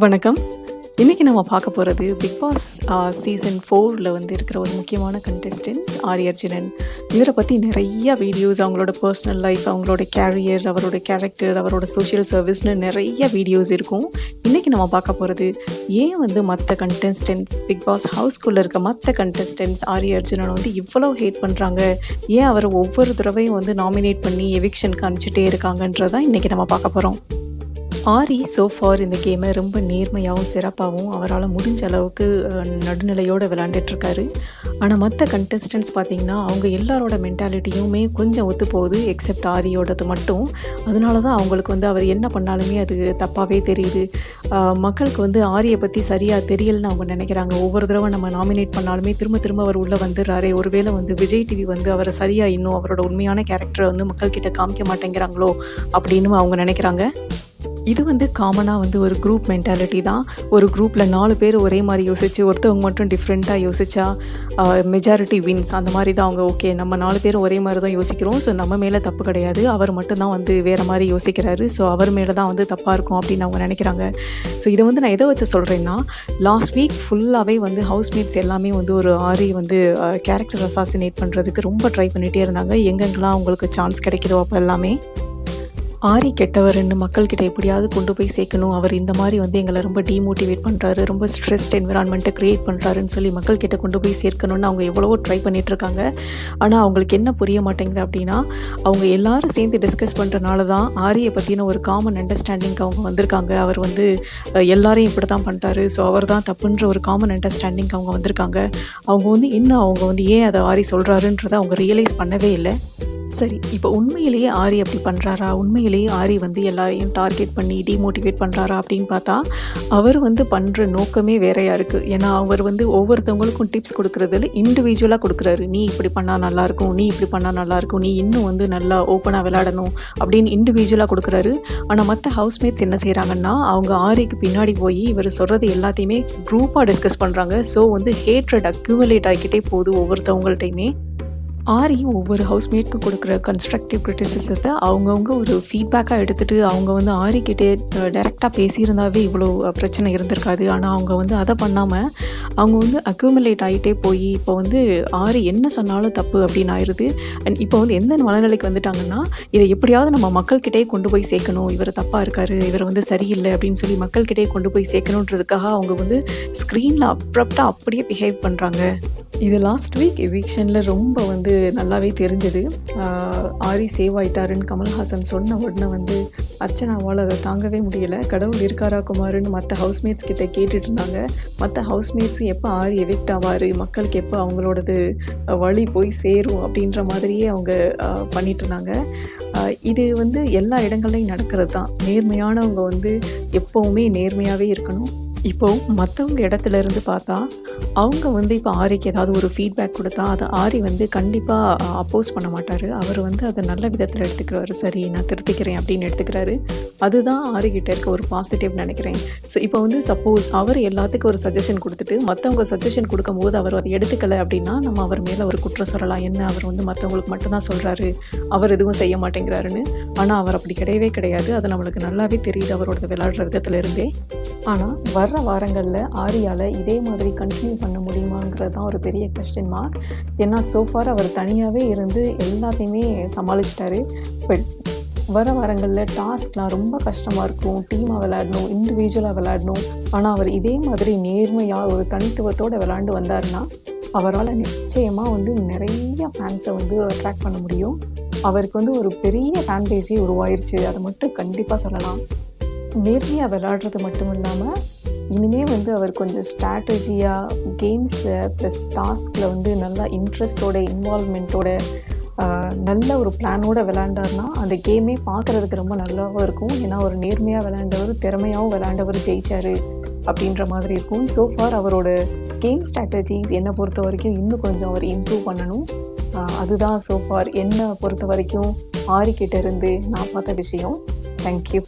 வணக்கம். இன்னைக்கு நம்ம பார்க்க போறது பிக் பாஸ் சீசன் 4ல வந்து இருக்கிற ஒரு முக்கியமான கண்டெஸ்டன்ட் ஆரி அர்ஜுனன். இவர பத்தி நெறைய வீடியோஸ், அவங்களோட பர்சனல் லைஃப், அவங்களோட கேரியர், அவரோட கேரக்டர், அவரோட சோஷியல் சர்வீஸ்ன்னு நெறைய வீடியோஸ் இருக்கும். இன்னைக்கு நம்ம பார்க்க போறது, ஏன் வந்து மத்த கண்டெஸ்டன்ட்ஸ் பிக் பாஸ் ஹவுஸ்குள்ள இருக்க மத்த கண்டெஸ்டன்ட்ஸ் ஆரி அர்ஜுனன வந்து இவ்வளோ ஹேட் பண்றாங்க? ஏன் அவர ஒவ்வொரு தடவையும் வந்து நாமினேட் பண்ணி எவிக்ஷனுக்கு அனுப்பிச்சுட்டே இருக்காங்கன்றத இன்னைக்கு நம்ம பார்க்க போறோம். ஆரி ஸோ ஃபார் இந்த கேமை ரொம்ப நேர்மையாகவும் சிறப்பாகவும் அவரால் முடிஞ்ச அளவுக்கு நடுநிலையோடு விளாண்டுட்ருக்காரு. ஆனால் மற்ற கண்டெஸ்டன்ட்ஸ் பார்த்திங்கன்னா அவங்க எல்லாரோட மென்டாலிட்டியுமே கொஞ்சம் ஒத்து போகுது, எக்ஸப்ட் ஆரியோடது மட்டும். அதனால தான் அவங்களுக்கு வந்து அவர் என்ன பண்ணாலுமே அது தப்பாகவே தெரியுது. மக்களுக்கு வந்து ஆரியை பற்றி சரியாக தெரியலன்னு அவங்க நினைக்கிறாங்க. ஒவ்வொரு தடவை நம்ம நாமினேட் பண்ணாலுமே திரும்ப திரும்ப அவர் உள்ளே வந்துடுறாரு. ஒருவேளை வந்து விஜய் டிவி வந்து அவரை சரியாக இன்னும் அவரோட உண்மையான கேரக்டரை வந்து மக்கள்கிட்ட காமிக்க மாட்டேங்கிறாங்களோ அப்படின்னு அவங்க நினைக்கிறாங்க. இது வந்து காமனாக வந்து ஒரு குரூப் மென்டாலிட்டி தான். ஒரு குரூப்பில் 4 பேர் ஒரே மாதிரி யோசித்து ஒருத்தவங்க மட்டும் டிஃப்ரெண்ட்டாக யோசித்தா மெஜாரிட்டி வின்ஸ். அந்த மாதிரி தான் அவங்க ஓகே நம்ம 4 பேரும் ஒரே மாதிரி தான் யோசிக்கிறோம், ஸோ நம்ம மேலே தப்பு கிடையாது, அவர் மட்டும்தான் வந்து வேறு மாதிரி யோசிக்கிறாரு, ஸோ அவர் மேலே தான் வந்து தப்பாக இருக்கும் அப்படின்னு அவங்க நினைக்கிறாங்க. ஸோ இதை வந்து நான் எதை வச்சு சொல்கிறேன்னா, லாஸ்ட் வீக் ஃபுல்லாகவே வந்து ஹவுஸ்மேட்ஸ் எல்லாமே வந்து ஒரு ஆரி வந்து கேரக்டர் அசாசினேட் பண்ணுறதுக்கு ரொம்ப ட்ரை பண்ணிகிட்டே இருந்தாங்க. எங்கெங்கெல்லாம் அவங்களுக்கு சான்ஸ் கிடைக்குதோ அப்போ எல்லாமே ஆரி கெட்டவர்ன்னு மக்கள்கிட்ட எப்படியாவது கொண்டு போய் சேர்க்கணும், அவர் இந்த மாதிரி வந்து எங்களை ரொம்ப டீமோட்டிவேட் பண்ணுறாரு, ரொம்ப ஸ்ட்ரெஸ்ட் என்விரான்மெண்ட்டை க்ரியேட் பண்ணுறாருன்னு சொல்லி மக்கள்கிட்ட கொண்டு போய் சேர்க்கணுன்னு அவங்க எவ்வளவோ ட்ரை பண்ணிகிட்ருக்காங்க. ஆனால் அவங்களுக்கு என்ன புரிய மாட்டேங்குது அப்படின்னா, அவங்க எல்லாரும் சேர்ந்து டிஸ்கஸ் பண்ணுறனால தான் ஆரியை பற்றின ஒரு காமன் அண்டர்ஸ்டாண்டிங்க்கு அவங்க வந்திருக்காங்க. அவர் வந்து எல்லாரையும் இப்படி தான் பண்ணுறாரு, ஸோ அவர் தான் தப்புன்ற ஒரு காமன் அண்டர்ஸ்டாண்டிங்க்கு அவங்க வந்திருக்காங்க. அவங்க வந்து இன்னும் அவங்க வந்து ஏன் அதை ஆரி சொல்கிறாருன்றதை அவங்க ரியலைஸ் பண்ணவே இல்லை. சரி, இப்போ உண்மையிலேயே ஆரி அப்படி பண்ணுறாரா? உண்மையிலேயே ஆரி வந்து எல்லாரையும் டார்கெட் பண்ணி டிமோட்டிவேட் பண்ணுறாரா அப்படின்னு பார்த்தா, அவர் வந்து பண்ணுற நோக்கமே வேறையாக இருக்குது. ஏன்னா அவர் வந்து ஒவ்வொருத்தவங்களுக்கும் டிப்ஸ் கொடுக்குறதுல இண்டிவிஜுவலாக கொடுக்குறாரு. நீ இப்படி பண்ணால் நல்லாயிருக்கும், நீ இப்படி பண்ணால் நல்லாயிருக்கும், நீ இன்னும் வந்து நல்லா ஓப்பனாக விளையாடணும் அப்படின்னு இண்டிவிஜுவலாக கொடுக்குறாரு. ஆனால் மற்ற ஹவுஸ்மேட்ஸ் என்ன செய்கிறாங்கன்னா, அவங்க ஆரிக்கு பின்னாடி போய் இவர் சொல்கிறது எல்லாத்தையுமே குரூப்பாக டிஸ்கஸ் பண்ணுறாங்க. ஸோ வந்து ஹேட்ரட் அக்யூமுலேட் ஆகிக்கிட்டே போகுது ஒவ்வொருத்தவங்கள்ட்டையுமே. ஆரி ஒவ்வொரு ஹவுஸ்மேட்க்கும் கொடுக்குற கன்ஸ்ட்ரக்டிவ் கிரிட்டிசிசத்தை அவங்கவுங்க ஒரு ஃபீட்பேக்காக எடுத்துகிட்டு அவங்க வந்து ஆரிக்கிட்டே டைரெக்டாக பேசியிருந்தாவே இவ்வளோ பிரச்சனை இருந்திருக்காது. ஆனால் அவங்க வந்து அதை பண்ணாமல் அவங்க வந்து அக்யூமுலேட் ஆகிட்டே போய் இப்போ வந்து ஆரி என்ன சொன்னாலும் தப்பு அப்படின்னு ஆயிடுது. அண்ட் இப்போ வந்து எந்த மனநிலைக்கு வந்துட்டாங்கன்னா, இதை எப்படியாவது நம்ம மக்கள்கிட்டே கொண்டு போய் சேர்க்கணும், இவர் தப்பாக இருக்கார், இவர் வந்து சரியில்லை அப்படின்னு சொல்லி மக்கள்கிட்டே கொண்டு போய் சேர்க்கணுன்றதுக்காக அவங்க வந்து ஸ்க்ரீனில் அப்ரப்டாக அப்படியே பிஹேவ் பண்ணுறாங்க. இது லாஸ்ட் வீக் எவிக்ஷனில் ரொம்ப வந்து நல்லாவே தெரிஞ்சது. ஆரி சேவ் ஆயிட்டாருன்னு கமல்ஹாசன் சொன்ன உடனே வந்து அர்ச்சனாவால் அதை தாங்கவே முடியலை. கடவுள் இருக்காரா குமாருன்னு மற்ற ஹவுஸ்மேட்ஸ் கிட்ட கேட்டுட்டு இருந்தாங்க. மற்ற ஹவுஸ்மேட்ஸும் எப்போ ஆரி எவிக்ட் ஆவார், மக்களுக்கு எப்போ அவங்களோடது வழி போய் சேரும் அப்படின்ற மாதிரியே அவங்க பண்ணிட்டு இருந்தாங்க. இது வந்து எல்லா இடங்கள்லையும் நடக்கிறது தான். நேர்மையானவங்க வந்து எப்போவுமே நேர்மையாகவே இருக்கணும். இப்போது மற்றவங்க இடத்துல இருந்து பார்த்தா அவங்க வந்து இப்போ ஆரிக்கு ஏதாவது ஒரு ஃபீட்பேக் கொடுத்தா அதை ஆரி வந்து கண்டிப்பாக அப்போஸ் பண்ண மாட்டார். அவர் வந்து அதை நல்ல விதத்தில் எடுத்துக்கிறாரு. சரி நான் திருத்திக்கிறேன் அப்படின்னு எடுத்துக்கிறாரு. அதுதான் ஆரிக்கிட்ட இருக்க ஒரு பாசிட்டிவ் நினைக்கிறேன். ஸோ இப்போ வந்து சப்போஸ் அவர் எல்லாத்துக்கும் ஒரு சஜஷன் கொடுத்துட்டு மற்றவங்க சஜஷன் கொடுக்கும்போது அவர் அதை எடுத்துக்கலை அப்படின்னா நம்ம அவர் மேலே ஒரு குற்றம் சொல்லலாம். என்ன அவர் வந்து மற்றவங்களுக்கு மட்டும்தான் சொல்கிறாரு, அவர் எதுவும் செய்ய மாட்டேங்கிறாருன்னு. ஆனால் அவர் அப்படி கிடையவே கிடையாது. அது நம்மளுக்கு நல்லாவே தெரியுது அவரோட விளையாடுற விதத்துல இருந்தே. ஆனால் வர்ற வாரங்களில் ஆரியால் இதே மாதிரி கண்டினியூ பண்ண முடியுமாங்கிறது தான் ஒரு பெரிய கொஸ்டின் மார்க். ஏன்னா சோஃபார் அவர் தனியாகவே இருந்து எல்லாத்தையுமே சமாளிச்சிட்டாரு. பட் வர வாரங்களில் டாஸ்க்லாம் ரொம்ப கஷ்டமாக இருக்கும். டீமாக விளையாடணும், இண்டிவிஜுவலாக விளையாடணும். ஆனால் அவர் இதே மாதிரி நேர்மையாக ஒரு தனித்துவத்தோடு விளையாண்டு வந்தாருன்னா அவரால் நிச்சயமாக வந்து நிறைய ஃபேன்ஸை வந்து அட்ராக்ட் பண்ண முடியும். அவருக்கு வந்து ஒரு பெரிய ஃபேன் பேஸே உருவாயிருச்சு, அதை மட்டும் கண்டிப்பாக சொல்லலாம். நேர்மையாக விளையாடுறது மட்டும் இல்லாமல் இனிமேல் வந்து அவர் கொஞ்சம் ஸ்ட்ராட்டஜியாக கேம்ஸில் ப்ளஸ் டாஸ்கில் வந்து நல்லா இன்ட்ரெஸ்டோட இன்வால்வ்மெண்ட்டோட நல்ல ஒரு பிளானோட விளையாண்டார்னா அந்த கேமே பார்க்குறதுக்கு ரொம்ப நல்லாவும் இருக்கும். ஏன்னா ஒரு நேர்மையாக விளையாண்டவர், திறமையாகவும் விளையாண்டவர் ஜெயிச்சார் அப்படின்ற மாதிரி இருக்கும். சோஃபார் அவரோட கேம் ஸ்ட்ராட்டஜிஸ் என்னை பொறுத்த வரைக்கும் இன்னும் கொஞ்சம் அவர் இம்ப்ரூவ் பண்ணணும். அதுதான் சோஃபார் என்னை பொறுத்த வரைக்கும் ஆரிக்கிட்ட இருந்து நான் பார்த்த விஷயம். தேங்க்யூ.